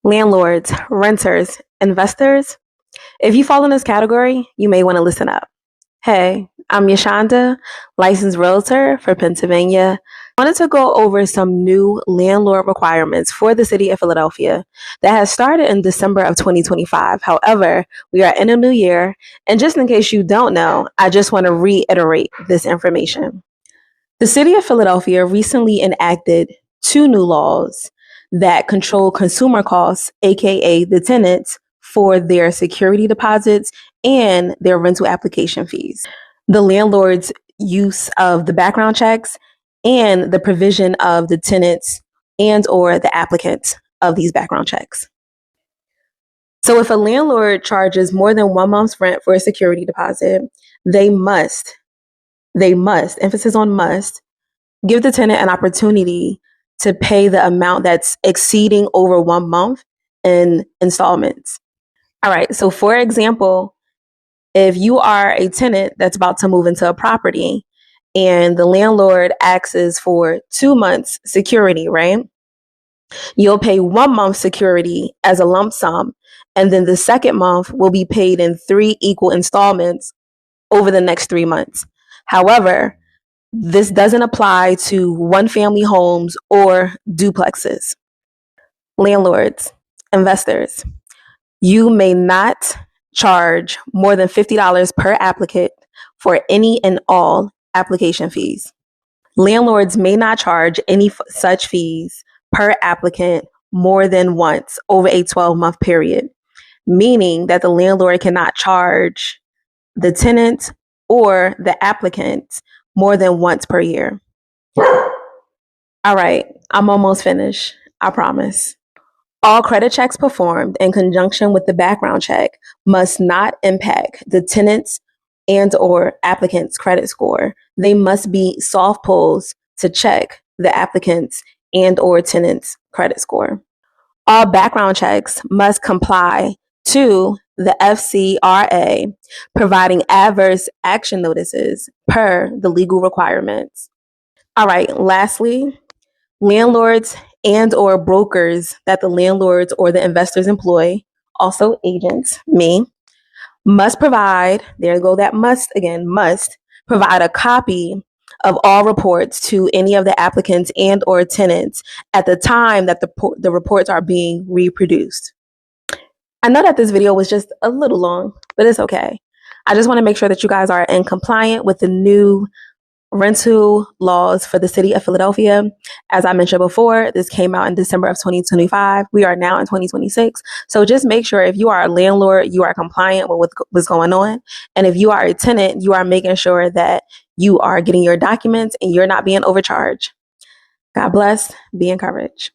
landlords, renters, investors. If you fall in this category, you may want to listen up. Hey, I'm Yashonda, licensed realtor for Pennsylvania. I wanted to go over some new landlord requirements for the city of Philadelphia that has started in December of 2025. However, we are in a new year, and just in case you don't know, I just want to reiterate this information. The city of Philadelphia recently enacted 2 new laws that control consumer costs, aka the tenants, for their security deposits and their rental application fees. The landlord's use of the background checks and the provision of the tenants and or the applicants of these background checks. So if a landlord charges more than 1 month's rent for a security deposit, they must, emphasis on must, give the tenant an opportunity to pay the amount that's exceeding over 1 month in installments. All right, so for example, if you are a tenant that's about to move into a property and the landlord asks for 2 months security, right? You'll pay 1 month security as a lump sum, and then the second month will be paid in 3 equal installments over the next 3 months. However, this doesn't apply to one-family homes or duplexes. Landlords, investors, you may not charge more than $50 per applicant for any and all application fees. Landlords may not charge any such fees per applicant more than once over a 12-month period, meaning that the landlord cannot charge the tenant or the applicant more than once per year. All right, I'm almost finished, I promise. All credit checks performed in conjunction with the background check must not impact the tenant's and or applicant's credit score. They must be soft pulls to check the applicant's and or tenant's credit score. All background checks must comply to the FCRA, providing adverse action notices per the legal requirements. All right, lastly, landlords and or brokers that the landlords or the investors employ, also agents, me, must provide, there you go, that must provide a copy of all reports to any of the applicants and or tenants at the time that the reports are being reproduced. I know that this video was just a little long, but it's okay. I just want to make sure that you guys are in compliant with the new rental laws for the city of Philadelphia. As I mentioned before, this came out in December of 2025. We are now in 2026. So just make sure if you are a landlord, you are compliant with what's going on. And if you are a tenant, you are making sure that you are getting your documents and you're not being overcharged. God bless. Be encouraged.